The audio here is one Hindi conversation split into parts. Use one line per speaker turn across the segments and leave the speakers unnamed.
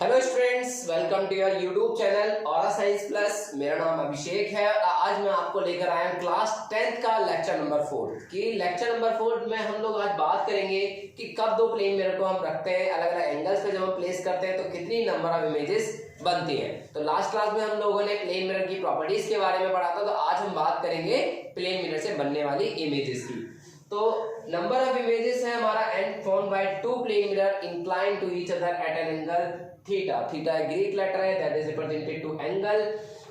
Hello students, welcome to your YouTube channel और साइंस प्लस। मेरा नाम अभिषेक है और आज मैं आपको लेकर आया हूं क्लास 10th का लेक्चर नंबर 4 की। लेक्चर नंबर 4 में हम लोग आज बात करेंगे कि कब दो प्लेन मिरर को हम रखते हैं, अलग अलग एंगल्स पे जब हम प्लेस करते हैं तो कितनी नंबर ऑफ इमेजेस बनती हैं। तो लास्ट क्लास में हम लोगों ने प्लेन मिरर की प्रॉपर्टीज के बारे में पढ़ा था, तो आज हम बात करेंगे प्लेन मिरर से बनने वाली इमेजेस की। तो नंबर ऑफ इमेजेस है हमारा and formed by two plane mirror inclined to each other at an angle theta. Theta एक ग्रीक लेटर है that is represented to angle.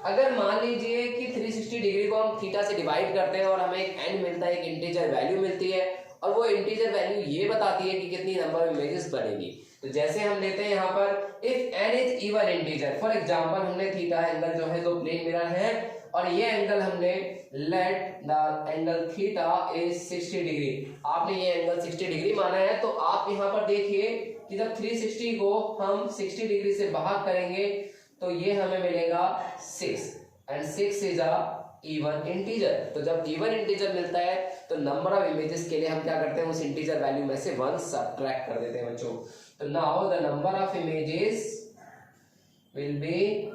अगर मान लीजिए कि 360 डिग्री को हम थीटा से डिवाइड करते हैं और हमें एक एंड मिलता है, एक इंटीजर वैल्यू मिलती है और वो इंटीजर वैल्यू ये बताती है कि कितनी नंबर ऑफ इमेजेस बनेगी। तो जैसे हम लेते हैं यहाँ पर if n is even integer, for example हमने थीटा एंगल जो है दो प्लेन मिरर है और ये एंगल हमने let the angle theta is 60 degree. आपने ये एंगल 60 डिग्री माना है, तो आप यहाँ पर देखिए कि जब 360 को हम 60 डिग्री से भाग करेंगे तो ये हमें मिलेगा 6 and 6 is a even integer. तो जब इवन इंटीजर मिलता है तो नंबर ऑफ इमेजेस के लिए हम क्या करते हैं, उस इंटीजर वैल्यू में से 1 सब्ट्रैक्ट कर देते हैं बच्चों। तो now the number of images will B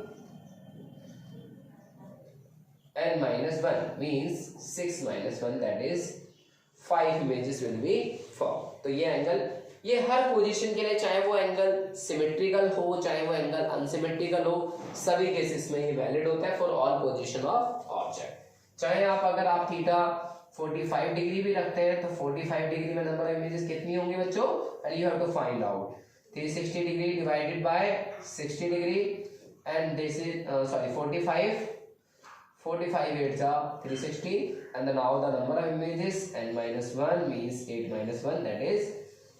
n minus 1 means 6 minus 1 that is 5 images will be formed। तो ये एंगल ये हर पोजीशन के लिए, चाहे वो एंगल सिमेट्रिकल हो चाहे वो एंगल अनसिमेट्रिकल हो, सभी केसेस में ये वैलिड होता है for all position of object. चाहे आप अगर थीटा 45 डिग्री भी रखते हैं तो 45 डिग्री में नंबर ऑफ इमेजेस कितनी होंगी बच्चों, and you have to find out 360 degree divided by 60 degree and this is 45 8 360 and then now the number of images n minus 1 means 8 minus 1 that is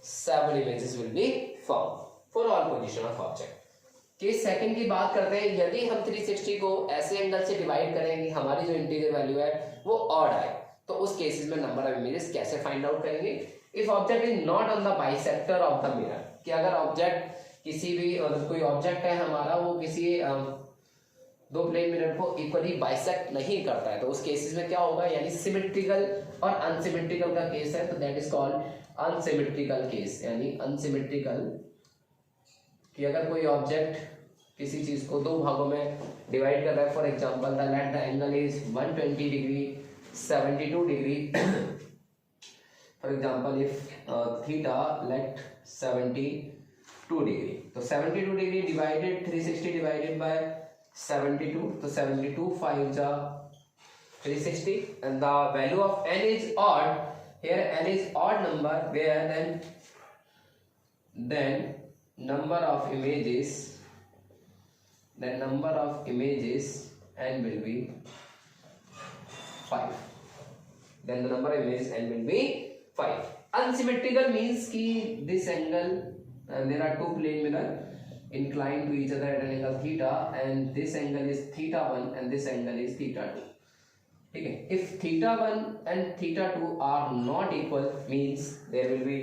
7 images will be formed for all position of object। Case second की बात करते हैं। यदि हम 360 को ऐसे एंगल से डिवाइड करें कि हमारी जो इंटीजर वैल्यू है वो ऑड आए, तो उस केसेस में नंबर ऑफ इमेजेस कैसे फाइंड आउट करेंगे। If object is not on the bisector of the mirror, कि अगर ऑब्जेक्ट किसी भी कोई ऑब्जेक्ट है हमारा वो किसी दो प्लेन मिरर को इक्वली बाइसेक्ट नहीं करता है, तो उस केसेस में क्या होगा, यानी सिमेट्रिकल और अनसिमेट्रिकल का केस है तो that is called unsymmetrical case. यानी अनसिमेट्रिकल कि अगर कोई ऑब्जेक्ट किसी चीज को दो भागों में डिवाइड कर रहा है, for example the let the angle is 120 degree 72 degree for example if theta late 72 degree, तो 72 डिग्री डिवाइडेड 360 डिवाइडेड बाय 72, तो 72 5 360 and the value of n is odd. Here n is odd number where then number of images n will be 5, then the number of images n will be 5। unsymmetrical means कि this angle there are two plane mirror inclined to each other at an angle theta and this angle is theta 1 and this angle is theta 2। ठीक है, if theta 1 and theta 2 are not equal means there will be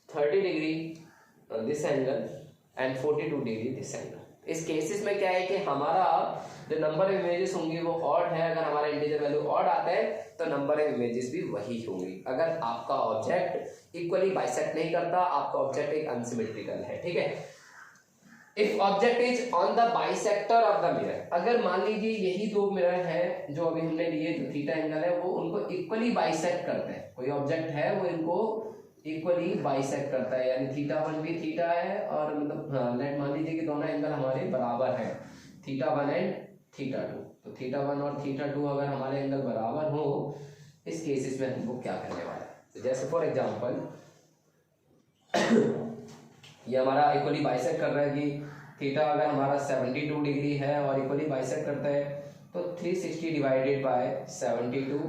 30 degree this angle and 42 degree this angle। इस केसेस में क्या है कि हमारा जो नंबर ऑफ इमेजेस होंगी वो ऑड है। अगर हमारा इंटीजर वैल्यू ऑड आता है तो नंबर ऑफ इमेजेस भी वही होंगी। अगर आपका ऑब्जेक्ट इक्वली बाइसेक्ट नहीं करता, आपका ऑब्जेक्ट एक अनसिमेट्रिकल है। ठीक है, if object is on the bisector of the mirror, अगर मान लीजिए यही दो मिरर है जो अभी हमने लिए, जो थीटा एंगल है वो उनको इक्वली बाइसेक्ट करते हैं, कोई ऑब्जेक्ट है वो इनको इक्वली बाइसेक्ट करता है, यानी थीटा 1 भी थीटा है और मतलब लेट मान लीजिए कि दोनों एंगल हमारे बराबर है, थीटा 1 एंड थीटा 2। तो थीटा 1 और थीटा 2 अगर हमारे एंगल बराबर हो, इस केसेस में हमको क्या करने वाला है, तो जैसे फॉर एग्जांपल ये हमारा इक्वली बाइसेक्ट कर रहा है कि थीटा अगर हमारा 72 डिग्री है और इक्वली बाइसेक्ट करता है तो 360 divided bye 72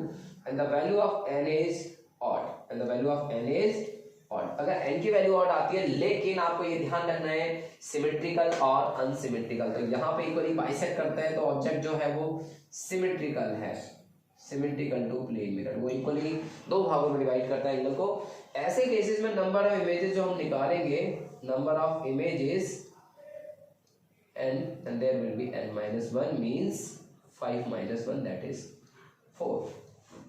and the value of n is odd and the value of n is odd। अगर n की वैल्यू ऑड आती है, लेकिन आपको ये ध्यान रखना है सिमेट्रिकल और अनसिमेट्रिकल। तो यहाँ पे इक्वली बाइसेक्ट करता है तो ऑब्जेक्ट जो है वो सिमेट्रिकल है, सिमेट्रिकल टू प्लेन मिरर, वो इक्वली दो भागों में डिवाइड करता है एंगल को। ऐसे केसेस में नंबर ऑफ इमेजेस जो हम निकालेंगे, number of images n and there will be n minus 1 means 5 minus 1 that is 4।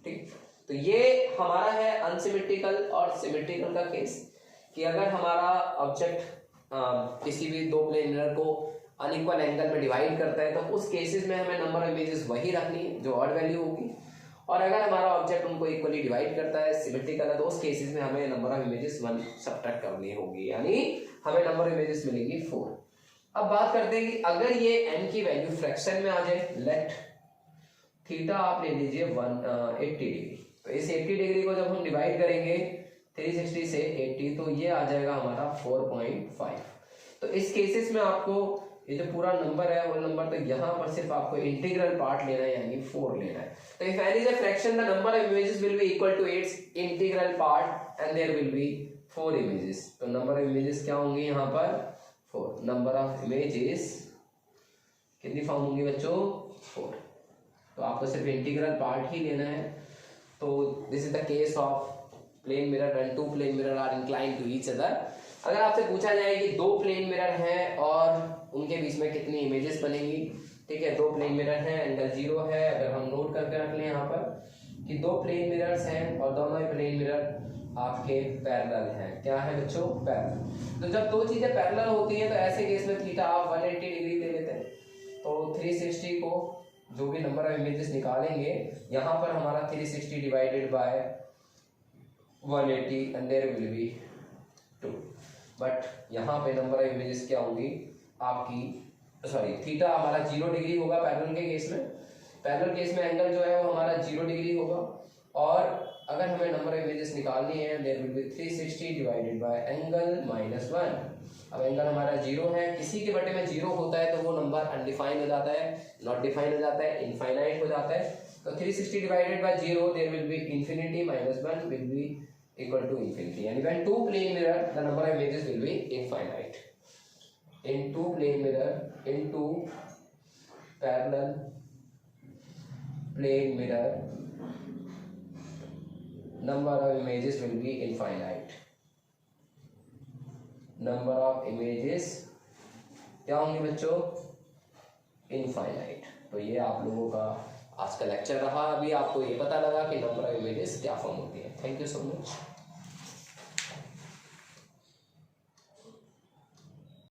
ठीक, तो ये हमारा है अनसिमेट्रिकल और सिमेट्रिकल का केस, कि अगर हमारा ऑब्जेक्ट किसी भी दो प्लेन मिरर को अनइक्वल एंगल में डिवाइड करता है, तो उस केसेस में हमें नंबर ऑफ इमेजेस वही रखनी है जो ऑड वैल्यू होगी। और अगर हमारा ऑब्जेक्ट उनको इक्वली डिवाइड करता है, सिमेट्रिकल है, तो उस केसेस में हमें नंबर ऑफ इमेजेस 1 सब्ट्रैक्ट करनी होगी, यानी हमें नंबर ऑफ इमेजेस मिलेगी 4। अब बात करते हैं कि अगर ये n की वैल्यू फ्रैक्शन में आ जाए, लेट थीटा आप ले लीजिए 80 डिग्री, तो इस 80 डिग्री को जब हम डिवाइड करेंगे 360 से 80, तो ये आ जाएगा हमारा 4.5। तो इस केसेस में आपको ये जो पूरा नंबर है वो नंबर, तो यहाँ पर सिर्फ आपको इंटीग्रल पार्ट लेना है, यानी 4 लेना है। तो if n is a fraction, the number of images will be equal to its integral part and there will be 4 images। तो नंबर ऑफ इमेजेस क्या होंगी यहाँ पर 4। नंबर ऑफ इमेजेस कितनी फॉर्म होंगी बच्चों 4। तो आपको सिर्फ इंटीग्रल पार्ट ही लेना है। तो this is the case of plane mirror and two plane mirror are inclined to each other. अगर आपसे पूछा जाए कि दो प्लेन मिरर हैं और उनके बीच में कितनी इमेजेस बनेंगी, ठीक है, दो प्लेन मिरर हैं, एंगल 0 है, अगर हम नोट करके रख लें यहाँ पर कि दो प्लेन मिरर्स हैं और दोनों ही प्लेन मिरर आपके पैरेलल हैं। क्या है बच्चों पैरेलल। तो जब दो चीजें पैरेलल होती हैं तो ऐसे केस में थीटा आप 180 डिग्री ले लेते हैं, तो 360 को जो भी नंबर ऑफ इमेजेस निकालेंगे, यहाँ पर हमारा 360 divided by 180 and there will be 2। But यहाँ पे नंबर ऑफ इमेजेस क्या होंगी आपकी, सॉरी थीटा हमारा 0 डिग्री होगा पैरेलल के केस में। पैरेलल केस में एंगल जो है वो हमारा 0 डिग्री होगा, और अगर हमें नंबर ऑफ इमेजेस निकालनी है there will be 360 divided by angle -1। अब एंगल हमारा 0 है, किसी के बटे में 0 होता है तो वो नंबर अनडिफाइन हो जाता है, नॉट डिफाइन हो जाता है, इनफाइनाइट हो जाता है। तो 360 divided by 0 there will be infinity -1 will be equal to infinity, यानी when two plane mirror the number of images will be infinite. In two plane mirror, in two parallel plane mirror number of images will be infinite। number of images क्या होंगे बच्चों इनफाइनाइट। तो ये आप लोगों का आज का लेक्चर रहा। अभी आपको ये पता लगा कि नंबर ऑफ इमेजेस क्या फॉर्म होती है। Thank you so much.